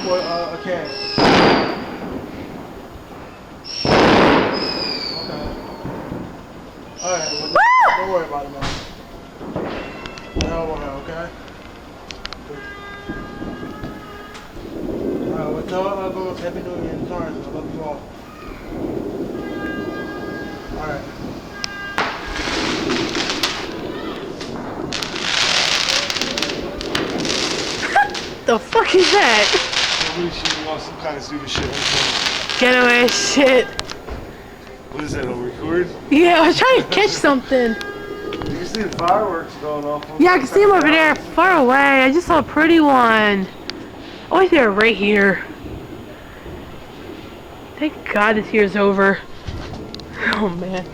Or a can. Okay. Alright, well, don't worry about it, man. Don't worry, okay? Alright, well, tell everyone Happy New Year in turn. I love you all. Alright. The fuck is that? You want some kind of stupid shit like Getaway shit. What is that, a record? Yeah, I was trying to catch something. You can see the fireworks going off. Yeah, I can see them over there far away. I just saw a pretty one. Oh, I see her right here. Thank God this year's over. Oh man.